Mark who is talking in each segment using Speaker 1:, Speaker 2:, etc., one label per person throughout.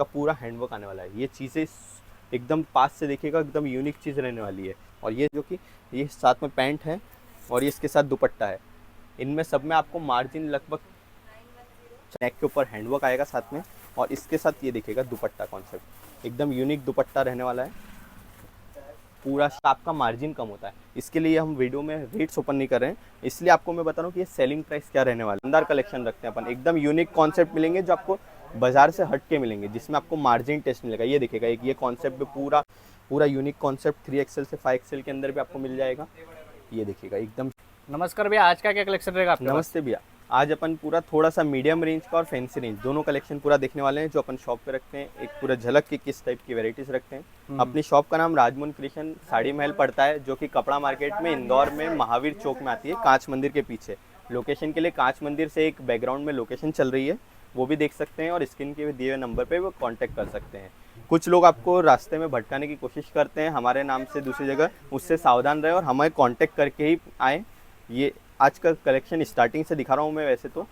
Speaker 1: इसका पूरा हैंडवर्क आने वाला है। ये चीज़ें एकदम पास से देखिएगा, एकदम यूनिक चीज़ रहने वाली है। और ये जो कि ये साथ में पैंट है और ये इसके साथ दुपट्टा है। इनमें सब में आपको मार्जिन लगभग नेक के ऊपर हैंडवर्क आएगा साथ में, और इसके साथ ये देखिएगा दुपट्टा कॉन्सेप्ट एकदम यूनिक दुपट्टा रहने वाला है। पूरा आपका मार्जिन कम होता है, इसके लिए हम वीडियो में रेट्स ओपन नहीं कर रहे हैं, इसलिए आपको मैं बता रहा हूँ कि ये सेलिंग प्राइस क्या रहने वाला है। शानदार कलेक्शन रखते हैं अपन, एकदम यूनिक कॉन्सेप्ट मिलेंगे जो आपको बाजार से हट के मिलेंगे, जिसमें आपको मार्जिन टेस्ट मिलेगा। ये देखिएगा एक ये कॉन्सेप्ट भी पूरा पूरा यूनिक कॉन्सेप्ट 3XL से 5XL के अंदर भी आपको मिल जाएगा। ये देखिएगा एकदम।
Speaker 2: नमस्कार भैया, आज का क्या कलेक्शन रहेगा आपके पास?
Speaker 1: नमस्ते भैया, आज अपन पूरा थोड़ा सा मीडियम रेंज का और फैंसी रेंज दोनों कलेक्शन पूरा देखने वाले हैं जो अपन शॉप पे रखते हैं। एक पूरा झलक की किस टाइप की वैरायटीज रखते हैं। अपनी शॉप का नाम राजमोहन क्रिएशन साड़ी महल पड़ता है, जो कि कपड़ा मार्केट में इंदौर में महावीर चौक में आती है, कांच मंदिर के पीछे। लोकेशन के लिए कांच मंदिर से एक बैकग्राउंड में लोकेशन चल रही है, वो भी देख सकते हैं, और स्क्रीन के दिए हुए नंबर पे वो कांटेक्ट कर सकते हैं। कुछ लोग आपको रास्ते में भटकाने की कोशिश करते हैं हमारे नाम से दूसरी जगह, उससे सावधान रहे और हमें कांटेक्ट करके ही आए। ये आज का कलेक्शन स्टार्टिंग से दिखा रहा हूँ मैं। वैसे तो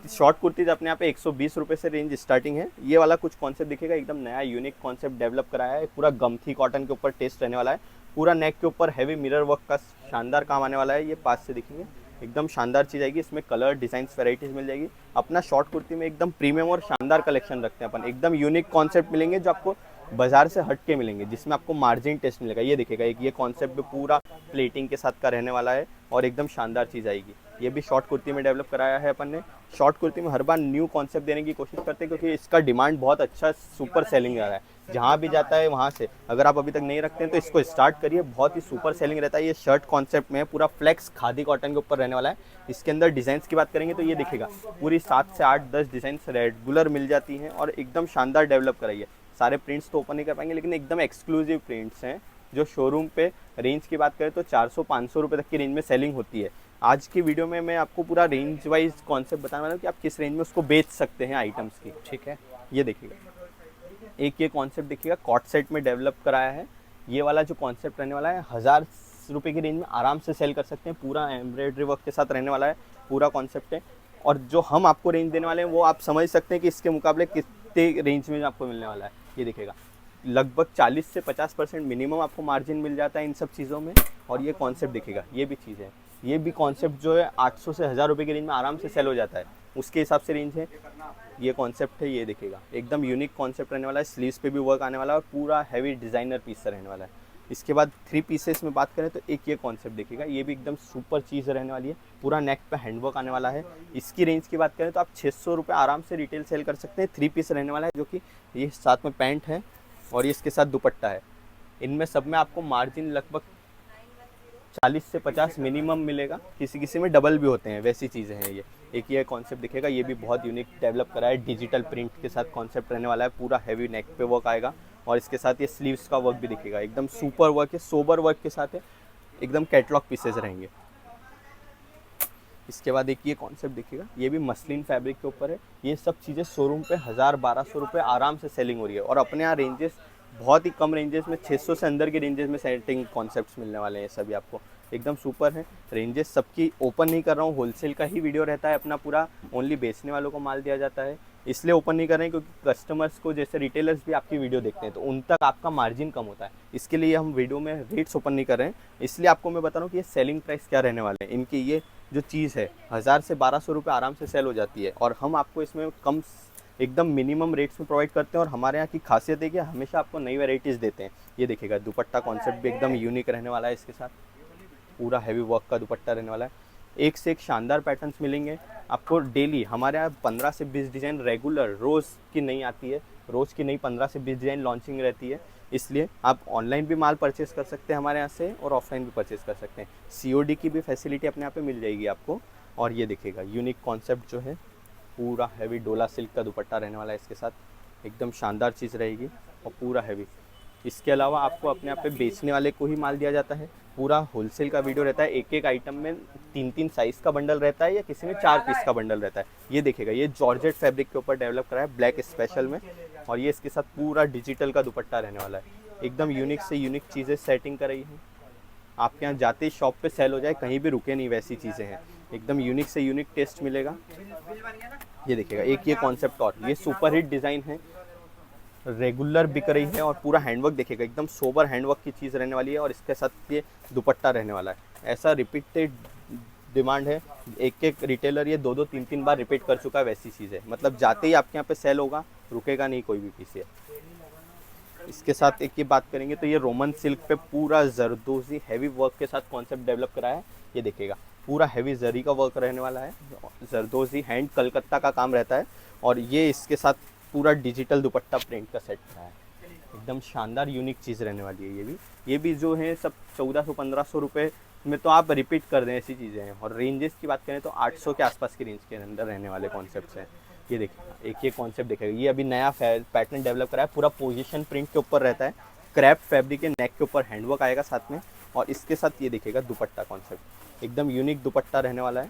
Speaker 1: शॉर्ट कुर्तीज अपने यहाँ पे 120 रुपये से रेंज स्टार्टिंग है। ये वाला कुछ कॉन्सेप्ट दिखेगा, एकदम नया यूनिक कॉन्सेप्ट डेवलप कराया है। पूरा गमथी कॉटन के ऊपर टेस्ट रहने वाला है। पूरा नेक के ऊपर हैवी मिरर वर्क का शानदार काम आने वाला है। ये पास से दिखेंगे, एकदम शानदार चीज़ आएगी। इसमें कलर डिजाइन वैराइटीज मिल जाएगी। अपना शॉर्ट कुर्ती में एकदम प्रीमियम और शानदार कलेक्शन रखते हैं अपन, एकदम यूनिक कॉन्सेप्ट मिलेंगे जो आपको बाजार से हट के मिलेंगे, जिसमें आपको मार्जिन टेस्ट मिलेगा। ये देखिएगा एक ये कॉन्सेप्ट भी पूरा प्लेटिंग के साथ का रहने वाला है और एकदम शानदार चीज़ आएगी। ये भी शॉर्ट कुर्ती में डेवलप कराया है अपन ने। शॉर्ट कुर्ती में हर बार न्यू कॉन्सेप्ट देने की कोशिश करते हैं, क्योंकि इसका डिमांड बहुत अच्छा सुपर सेलिंग आ रहा है। जहाँ भी जाता है वहाँ से, अगर आप अभी तक नहीं रखते हैं तो इसको स्टार्ट करिए, बहुत ही सुपर सेलिंग रहता है। ये शर्ट कॉन्सेप्ट में पूरा फ्लेक्स खादी कॉटन के ऊपर रहने वाला है। इसके अंदर डिज़ाइंस की बात करेंगे तो ये दिखेगा पूरी 7 से 8-10 डिज़ाइंस रेगुलर मिल जाती हैं और एकदम शानदार डेवलप कराई है। सारे प्रिंट्स तो ओपन नहीं कर पाएंगे, लेकिन एकदम एक्सक्लूसिव प्रिंट्स हैं जो शोरूम पे रेंज की बात करें तो 400-500 रुपये तक की रेंज में सेलिंग होती है। आज की वीडियो में मैं आपको पूरा रेंज वाइज कॉन्सेप्ट बताने वाला हूँ कि आप किस रेंज में उसको बेच सकते हैं आइटम्स की।
Speaker 2: ठीक है,
Speaker 1: ये देखिएगा एक ये कॉन्सेप्ट देखिएगा कॉट सेट में डेवलप कराया है। ये वाला जो कॉन्सेप्ट रहने वाला है 1000 रुपये की रेंज में आराम से सेल कर सकते हैं। पूरा एम्ब्रॉयडरी वर्क के साथ रहने वाला है, पूरा कॉन्सेप्ट है। और जो हम आपको रेंज देने वाले हैं वो आप समझ सकते हैं कि इसके मुकाबले कितने रेंज में आपको मिलने वाला है। ये देखिएगा लगभग 40 से 50% मिनिमम आपको मार्जिन मिल जाता है इन सब चीज़ों में। और ये कॉन्सेप्ट देखिएगा, ये भी चीज़ है, ये भी कॉन्सेप्ट जो है 800 से 1000 रुपये की रेंज में आराम से सेल हो जाता है, उसके हिसाब से रेंज है। ये कॉन्सेप्ट है, ये देखिएगा एकदम यूनिक कॉन्सेप्ट रहने वाला है। स्लीव्स पे भी वर्क आने वाला है और पूरा हैवी डिज़ाइनर पीस रहने वाला है। इसके बाद 3 पीसेस में बात करें तो एक ये कॉन्सेप्ट देखिएगा, ये भी एकदम सुपर चीज़ रहने वाली है। पूरा नेक पे हैंडवर्क आने वाला है। इसकी रेंज की बात करें तो आप 600 रुपये आराम से रिटेल सेल कर सकते हैं। 3 पीस रहने वाला है, जो कि ये साथ में पैंट है और ये इसके साथ दुपट्टा है। इनमें सब में आपको मार्जिन लगभग 40 से 50 मिनिमम मिलेगा, किसी किसी में डबल भी होते हैं, वैसी चीज़ें हैं। ये एक ये कॉन्सेप्ट दिखेगा, ये भी बहुत यूनिक डेवलप करा है। डिजिटल प्रिंट के साथ कॉन्सेप्ट रहने वाला है। पूरा हैवी नेक पे वर्क आएगा और इसके साथ ये स्लीव्स का वर्क भी दिखेगा, एकदम सुपर वर्क है, सोबर वर्क के साथ है, एकदम कैटलॉग पीसेज रहेंगे। इसके बाद एक ये कॉन्सेप्ट दिखेगा, ये भी मसलिन फैब्रिक के ऊपर है। ये सब चीज़ें शोरूम पे 1000-1200 रुपये आराम से सेलिंग हो रही है, और अपने यहाँ रेंजेस बहुत ही कम रेंजेस में 600 से अंदर के रेंजेस में सेटिंग कॉन्सेप्ट्स मिलने वाले हैं। सभी आपको एकदम सुपर है। रेंजेस सबकी ओपन नहीं कर रहा हूँ, होलसेल का ही वीडियो रहता है अपना पूरा, ओनली बेचने वालों को माल दिया जाता है, इसलिए ओपन नहीं कर रहे हैं क्योंकि कस्टमर्स को जैसे रिटेलर्स भी आपकी वीडियो देखते हैं तो उन तक आपका मार्जिन कम होता है, इसके लिए हम वीडियो में रेट्स ओपन नहीं कर रहे हैं। इसलिए आपको मैं बता रहा हूँ कि ये सेलिंग प्राइस क्या रहने वाले हैं इनकी। ये जो चीज़ है 1000 से 1200 रुपये आराम से सेल हो जाती है, और हम आपको इसमें कम एकदम मिनिमम रेट्स में प्रोवाइड करते हैं। और हमारे यहाँ की खासियत है कि हमेशा आपको नई वैरायटीज़ देते हैं। ये देखिएगा दुपट्टा कॉन्सेप्ट भी एकदम यूनिक रहने वाला है। इसके साथ पूरा हैवी वर्क का दुपट्टा रहने वाला है। एक से एक शानदार पैटर्न्स मिलेंगे आपको डेली। हमारे यहाँ 15 से 20 डिज़ाइन रेगुलर रोज़ की नई आती है, रोज़ की नई 15 से 20 डिज़ाइन लॉन्चिंग रहती है। इसलिए आप ऑनलाइन भी माल परचेस कर सकते हैं हमारे यहाँ से, और ऑफलाइन भी परचेस कर सकते हैं। COD की भी फैसिलिटी अपने यहाँ पे मिल जाएगी आपको। और ये देखिएगा यूनिक कॉन्सेप्ट जो है, पूरा हैवी डोला सिल्क का दुपट्टा रहने वाला है। इसके साथ एकदम शानदार चीज़ रहेगी और पूरा हैवी। इसके अलावा आपको अपने यहाँ पे बेचने वाले को ही माल दिया जाता है। पूरा होलसेल का वीडियो रहता है, एक एक आइटम में 3-3 साइज़ का बंडल रहता है, या किसी में 4 पीस का बंडल रहता है। ये देखिएगा ये जॉर्जेट फैब्रिक के ऊपर डेवलप करा है, ब्लैक स्पेशल में, और ये इसके साथ पूरा डिजिटल का दुपट्टा रहने वाला है। एकदम यूनिक से यूनिक चीज़ें सेटिंग कराई है। आपके यहाँ जाते ही शॉप पे सेल हो जाए, कहीं भी रुके नहीं, वैसी चीज़ें हैं। एकदम यूनिक से यूनिक टेस्ट मिलेगा। ये देखिएगा एक ये कॉन्सेप्ट और ये सुपर हिट डिज़ाइन है। रेगुलर बिक रही है और पूरा हैंडवर्क देखेगा, एकदम सोबर हैंडवर्क की चीज़ रहने वाली है और इसके साथ ये दुपट्टा रहने वाला है। ऐसा रिपीटेड डिमांड है, एक एक रिटेलर ये 2-2 3-3 बार रिपीट कर चुका है वैसी चीज़ है, मतलब जाते ही आपके यहाँ पे सेल होगा, रुकेगा नहीं कोई भी पीस है। इसके साथ एक ये बात करेंगे तो ये रोमन सिल्क पे पूरा जरदोजी हैवी वर्क के साथ कॉन्सेप्ट डेवलप करा है। ये देखिएगा पूरा हैवी जरी का वर्क रहने वाला है, जरदोजी हैंड कलकत्ता का काम रहता है और ये इसके साथ पूरा डिजिटल दुपट्टा प्रिंट का सेट करा है। एकदम शानदार यूनिक चीज़ रहने वाली है। ये भी जो है सब 1400-1500 रुपये में तो आप रिपीट कर दें ऐसी चीज़ें हैं। और रेंजेस की बात करें तो 800 के आसपास की रेंज के अंदर रहने वाले कॉन्सेप्ट्स हैं। ये देखिए एक ये कॉन्सेप्ट देखेगा, ये अभी नया पैटर्न डेवलप करा है, पूरा पोजीशन प्रिंट के ऊपर रहता है, क्रैप फैब्रिक के नेक के ऊपर हैंडवर्क आएगा साथ में और इसके साथ ये देखिएगा दुपट्टा कॉन्सेप्ट एकदम यूनिक दुपट्टा रहने वाला है,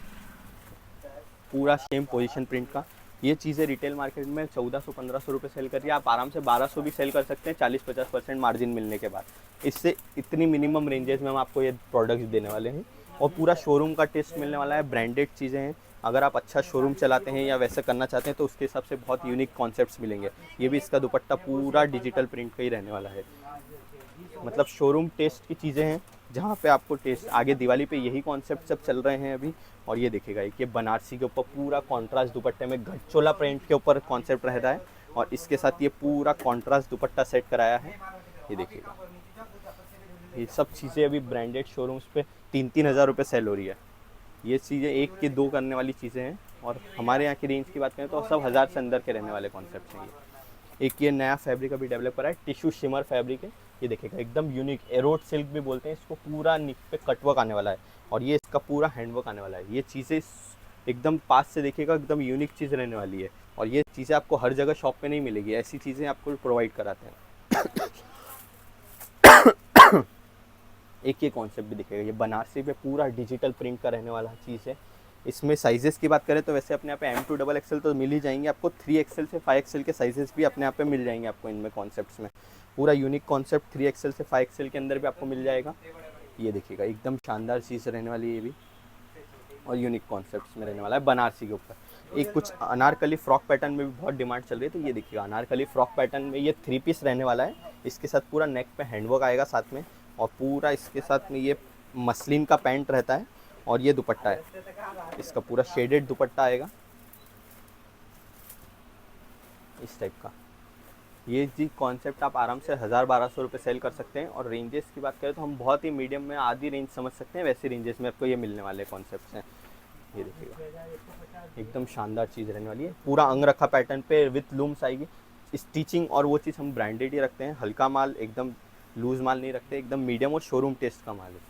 Speaker 1: पूरा सेम पोजीशन प्रिंट का। ये चीज़ें रिटेल मार्केट में 1400-1500 रुपये सेल कर रही है, आप आराम से 1200 भी सेल कर सकते हैं 40-50% मार्जिन मिलने के बाद। इससे इतनी मिनिमम रेंजेस में हम आपको ये प्रोडक्ट्स देने वाले हैं और पूरा शोरूम का टेस्ट मिलने वाला है, ब्रांडेड चीज़ें हैं। अगर आप अच्छा शोरूम चलाते हैं या वैसे करना चाहते हैं तो उसके हिसाब से बहुत यूनिक कॉन्सेप्ट्स मिलेंगे। ये भी इसका दुपट्टा पूरा डिजिटल प्रिंट का ही रहने वाला है, मतलब शोरूम टेस्ट की चीज़ें हैं जहाँ पे आपको टेस्ट, आगे दिवाली पे यही कॉन्सेप्ट सब चल रहे हैं अभी। और ये देखिएगा एक ये बनारसी के ऊपर पूरा कॉन्ट्रास्ट दुपट्टे में गठचोला प्रिंट के ऊपर कॉन्सेप्ट रहता है और इसके साथ ये पूरा कॉन्ट्रास्ट दुपट्टा सेट कराया है। ये देखिएगा ये सब चीज़ें अभी ब्रांडेड शोरूम्स पे 3-3 हज़ार रुपये सेल हो रही है। ये चीज़ें 1 के 2 करने वाली चीज़ें हैं और हमारे यहाँ की रेंज की बात करें तो सब 1000 से अंदर के रहने वाले कॉन्सेप्ट हैं। एक ये नया फैब्रिक अभी डेवलप करा है, टिश्यू शिमर फैब्रिक है। ये देखिएगा एकदम यूनिक एरोड सिल्क भी बोलते हैं इसको, पूरा निक पे कटवर्क आने वाला है और ये इसका पूरा हैंडवर्क आने वाला है। ये चीज़ें एकदम पास से देखिएगा एकदम यूनिक चीज़ रहने वाली है और ये चीज़ें आपको हर जगह शॉप पे नहीं मिलेगी, ऐसी चीज़ें आपको प्रोवाइड कराते हैं। एक ये कॉन्सेप्ट भी दिखेगा, ये बनारसी पे पूरा डिजिटल प्रिंट का रहने वाला चीज़ है। इसमें साइजेस की बात करें तो वैसे अपने यहाँ पे M2 XXL तो मिल ही जाएंगे आपको, 3XL से 5XL के साइजेस भी अपने यहाँ पे मिल जाएंगे आपको इनमें कॉन्सेप्ट्स में। पूरा यूनिक कॉन्सेप्ट 3XL से 5XL के अंदर भी आपको मिल जाएगा। ये देखिएगा एकदम शानदार चीज़ रहने वाली है ये भी और यूनिक कॉन्सेप्ट्स में रहने वाला है बनारसी के ऊपर। एक कुछ अनारकली फ्रॉक पैटर्न में भी बहुत डिमांड चल रही है, तो ये देखिएगा अनारकली फ्रॉक पैटर्न में ये 3 पीस रहने वाला है। इसके साथ पूरा नेक पे हैंडवर्क आएगा साथ में और पूरा इसके साथ में ये मसलिन का पैंट रहता है और ये दुपट्टा है, इसका पूरा शेडेड दुपट्टा आएगा इस टाइप का। ये जी कॉन्सेप्ट आप आराम से 1000-1200 रुपये सेल कर सकते हैं। और रेंजेस की बात करें तो हम बहुत ही मीडियम में आधी रेंज समझ सकते हैं, वैसे रेंजेस में आपको ये मिलने वाले कॉन्सेप्ट्स हैं। ये देखिएगा एकदम शानदार चीज़ रहने वाली है, पूरा अंगरखा पैटर्न पे विथ लूम्स आएगी। स्टिचिंग और वो चीज़ हम ब्रांडेड ही रखते हैं, हल्का माल एकदम लूज़ माल नहीं रखते, एकदम मीडियम और शोरूम टेस्ट का माल है।